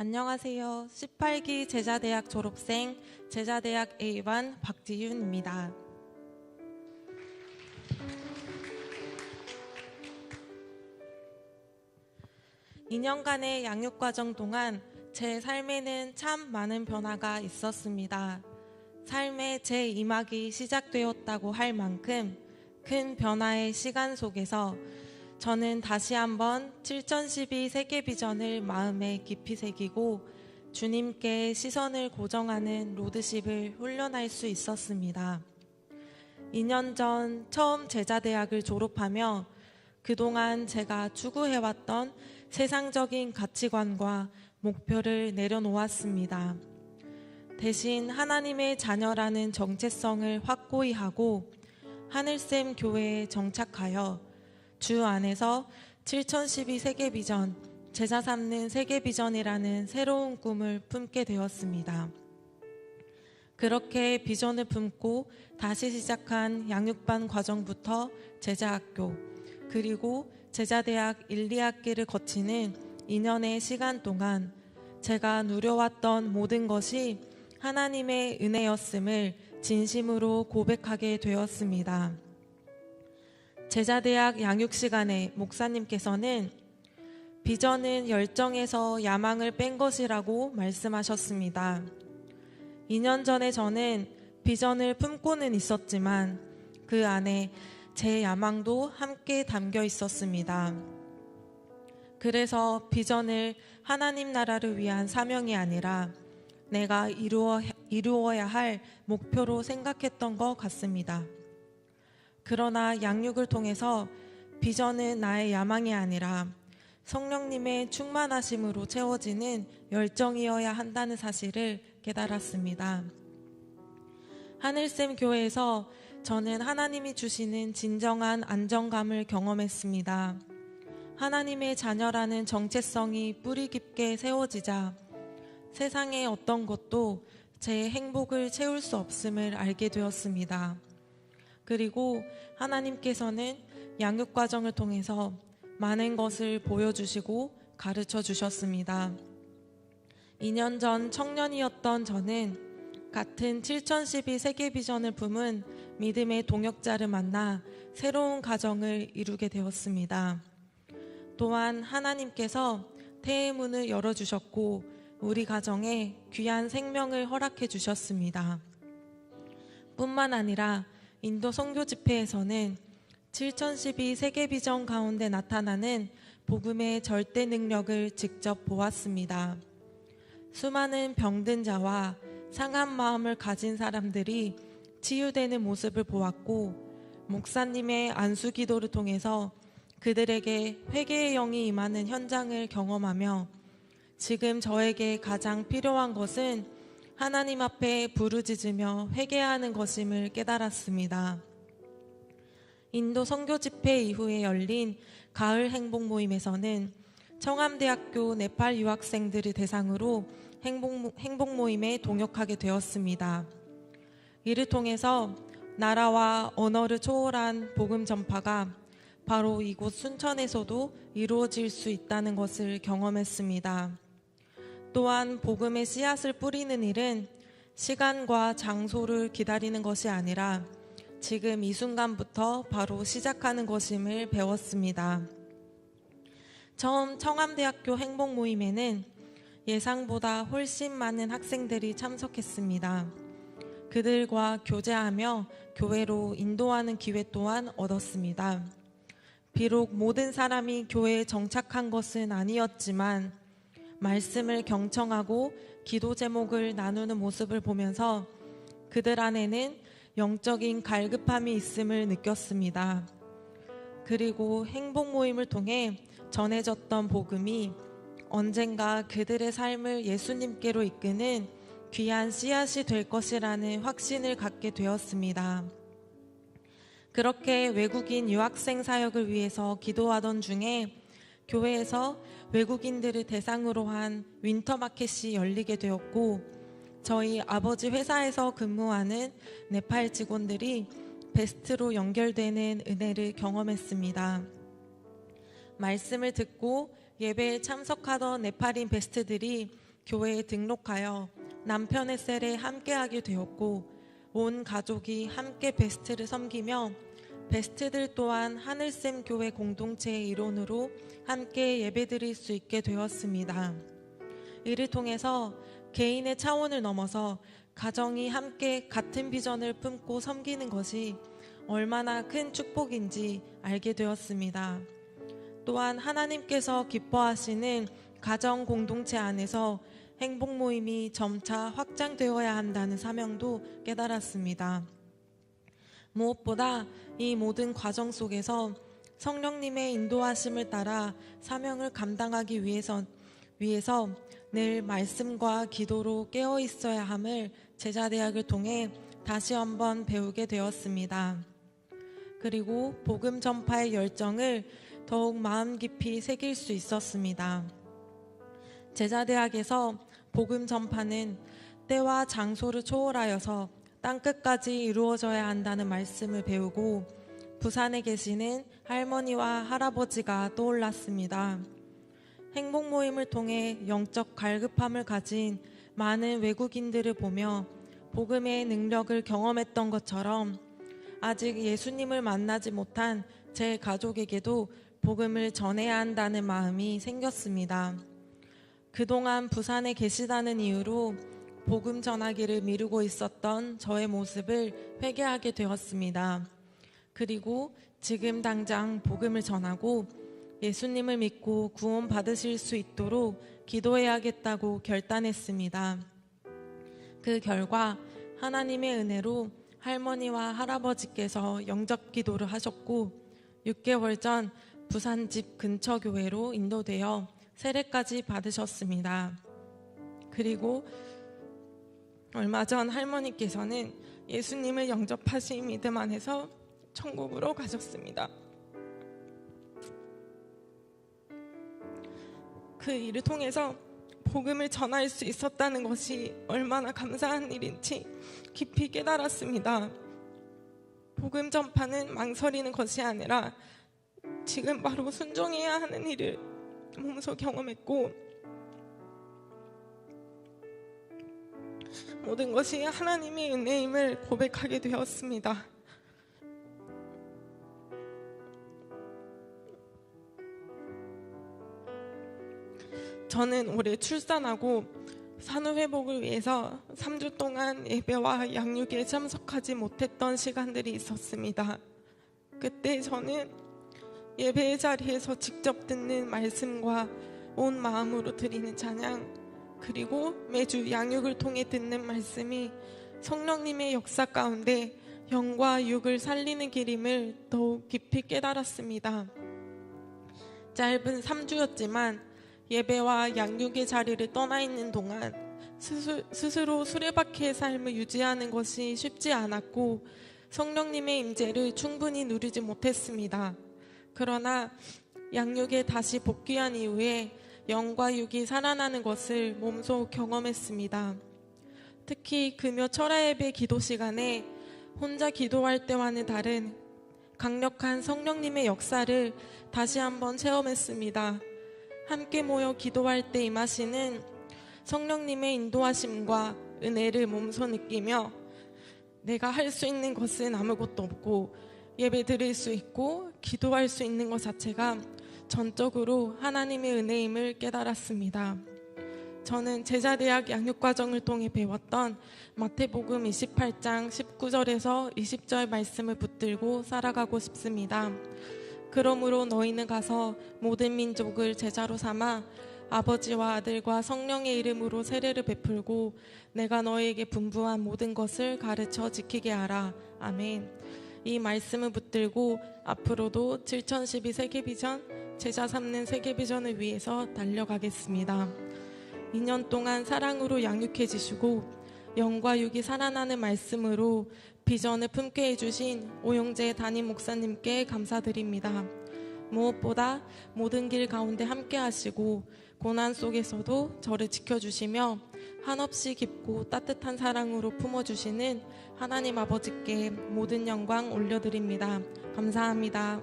안녕하세요. 18기 제자대학 졸업생 제자대학 A반 박지윤입니다. (2년간의) 양육과정 동안 제 삶에는 참 많은 변화가 있었습니다. 삶의 제2막이 시작되었다고 할 만큼 큰 변화의 시간 속에서 저는 다시 한번 7012 세계비전을 마음에 깊이 새기고 주님께 시선을 고정하는 로드십을 훈련할 수 있었습니다. 2년 전 처음 제자대학을 졸업하며 그동안 제가 추구해왔던 세상적인 가치관과 목표를 내려놓았습니다. 대신 하나님의 자녀라는 정체성을 확고히 하고 하늘샘 교회에 정착하여 주 안에서 7012 세계비전, 제자 삼는 세계비전이라는 새로운 꿈을 품게 되었습니다. 그렇게 비전을 품고 다시 시작한 양육반 과정부터 제자학교, 그리고 제자대학 1, 2학기를 거치는 2년의 시간 동안 제가 누려왔던 모든 것이 하나님의 은혜였음을 진심으로 고백하게 되었습니다. 제자대학 양육 시간에 목사님께서는 비전은 열정에서 야망을 뺀 것이라고 말씀하셨습니다. 2년 전에 저는 비전을 품고는 있었지만 그 안에 제 야망도 함께 담겨 있었습니다. 그래서 비전을 하나님 나라를 위한 사명이 아니라 내가 이루어야 할 목표로 생각했던 것 같습니다. 그러나 양육을 통해서 비전은 나의 야망이 아니라 성령님의 충만하심으로 채워지는 열정이어야 한다는 사실을 깨달았습니다. 하늘샘 교회에서 저는 하나님이 주시는 진정한 안정감을 경험했습니다. 하나님의 자녀라는 정체성이 뿌리 깊게 세워지자 세상의 어떤 것도 제 행복을 채울 수 없음을 알게 되었습니다. 그리고 하나님께서는 양육 과정을 통해서 많은 것을 보여주시고 가르쳐 주셨습니다. 2년 전 청년이었던 저는 같은 7012 세계비전을 품은 믿음의 동역자를 만나 새로운 가정을 이루게 되었습니다. 또한 하나님께서 태의 문을 열어주셨고 우리 가정에 귀한 생명을 허락해 주셨습니다. 뿐만 아니라 인도 선교 집회에서는 7012 세계비전 가운데 나타나는 복음의 절대 능력을 직접 보았습니다. 수많은 병든 자와 상한 마음을 가진 사람들이 치유되는 모습을 보았고 목사님의 안수 기도를 통해서 그들에게 회개의 영이 임하는 현장을 경험하며 지금 저에게 가장 필요한 것은 하나님 앞에 부르짖으며 회개하는 것임을 깨달았습니다. 인도 선교 집회 이후에 열린 가을 행복 모임에서는 청암대학교 네팔 유학생들을 대상으로 행복 모임에 동역하게 되었습니다. 이를 통해서 나라와 언어를 초월한 복음 전파가 바로 이곳 순천에서도 이루어질 수 있다는 것을 경험했습니다. 또한 복음의 씨앗을 뿌리는 일은 시간과 장소를 기다리는 것이 아니라 지금 이 순간부터 바로 시작하는 것임을 배웠습니다. 처음 청암대학교 행복 모임에는 예상보다 훨씬 많은 학생들이 참석했습니다. 그들과 교제하며 교회로 인도하는 기회 또한 얻었습니다. 비록 모든 사람이 교회에 정착한 것은 아니었지만 말씀을 경청하고 기도 제목을 나누는 모습을 보면서 그들 안에는 영적인 갈급함이 있음을 느꼈습니다. 그리고 행복 모임을 통해 전해졌던 복음이 언젠가 그들의 삶을 예수님께로 이끄는 귀한 씨앗이 될 것이라는 확신을 갖게 되었습니다. 그렇게 외국인 유학생 사역을 위해서 기도하던 중에 교회에서 외국인들을 대상으로 한 윈터마켓이 열리게 되었고 저희 아버지 회사에서 근무하는 네팔 직원들이 베스트로 연결되는 은혜를 경험했습니다. 말씀을 듣고 예배에 참석하던 네팔인 베스트들이 교회에 등록하여 남편의 셀에 함께하게 되었고, 온 가족이 함께 베스트를 섬기며 베스트들 또한 하늘샘 교회 공동체의 일원으로 함께 예배드릴 수 있게 되었습니다. 이를 통해서 개인의 차원을 넘어서 가정이 함께 같은 비전을 품고 섬기는 것이 얼마나 큰 축복인지 알게 되었습니다. 또한 하나님께서 기뻐하시는 가정 공동체 안에서 행복 모임이 점차 확장되어야 한다는 사명도 깨달았습니다. 무엇보다 이 모든 과정 속에서 성령님의 인도하심을 따라 사명을 감당하기 위해서 늘 말씀과 기도로 깨어 있어야 함을 제자대학을 통해 다시 한번 배우게 되었습니다. 그리고 복음 전파의 열정을 더욱 마음 깊이 새길 수 있었습니다. 제자대학에서 복음 전파는 때와 장소를 초월하여서 땅끝까지 이루어져야 한다는 말씀을 배우고 부산에 계시는 할머니와 할아버지가 떠올랐습니다. 행복 모임을 통해 영적 갈급함을 가진 많은 외국인들을 보며 복음의 능력을 경험했던 것처럼 아직 예수님을 만나지 못한 제 가족에게도 복음을 전해야 한다는 마음이 생겼습니다. 그동안 부산에 계시다는 이유로 복음 전하기를 미루고 있었던 저의 모습을 회개하게 되었습니다. 그리고 지금 당장 복음을 전하고 예수님을 믿고 구원 받으실 수 있도록 기도해야겠다고 결단했습니다. 그 결과 하나님의 은혜로 할머니와 할아버지께서 영접 기도를 하셨고 6개월 전 부산집 근처 교회로 인도되어 세례까지 받으셨습니다. 그리고 얼마 전 할머니께서는 예수님을 영접하신 믿음 안에서 천국으로 가셨습니다. 그 일을 통해서 복음을 전할 수 있었다는 것이 얼마나 감사한 일인지 깊이 깨달았습니다. 복음 전파는 망설이는 것이 아니라 지금 바로 순종해야 하는 일을 몸소 경험했고 모든 것이 하나님의 은혜임을 고백하게 되었습니다. 저는 올해 출산하고 산후회복을 위해서 3주 동안 예배와 양육에 참석하지 못했던 시간들이 있었습니다. 그때 저는 예배의 자리에서 직접 듣는 말씀과 온 마음으로 드리는 찬양, 그리고 매주 양육을 통해 듣는 말씀이 성령님의 역사 가운데 영과 육을 살리는 길임을 더욱 깊이 깨달았습니다. 짧은 3주였지만 예배와 양육의 자리를 떠나 있는 동안 스스로 수레바퀴의 삶을 유지하는 것이 쉽지 않았고 성령님의 임재를 충분히 누리지 못했습니다. 그러나 양육에 다시 복귀한 이후에 영과 육이 살아나는 것을 몸소 경험했습니다. 특히 금요 철야 예배 기도 시간에 혼자 기도할 때와는 다른 강력한 성령님의 역사를 다시 한번 체험했습니다. 함께 모여 기도할 때 임하시는 성령님의 인도하심과 은혜를 몸소 느끼며 내가 할 수 있는 것은 아무것도 없고 예배 드릴 수 있고 기도할 수 있는 것 자체가 전적으로 하나님의 은혜임을 깨달았습니다. 저는 제자대학 양육과정을 통해 배웠던 마태복음 28장 19절에서 20절 말씀을 붙들고 살아가고 싶습니다. 그러므로 너희는 가서 모든 민족을 제자로 삼아 아버지와 아들과 성령의 이름으로 세례를 베풀고 내가 너희에게 분부한 모든 것을 가르쳐 지키게 하라. 아멘. 이 말씀을 붙들고 앞으로도 7012 세계비전, 제자 삼는 세계비전을 위해서 달려가겠습니다. 2년 동안 사랑으로 양육해 주시고 영과 육이 살아나는 말씀으로 비전을 품게 해주신 오영재 담임 목사님께 감사드립니다. 무엇보다 모든 길 가운데 함께 하시고 고난 속에서도 저를 지켜주시며 한없이 깊고 따뜻한 사랑으로 품어주시는 하나님 아버지께 모든 영광 올려드립니다. 감사합니다.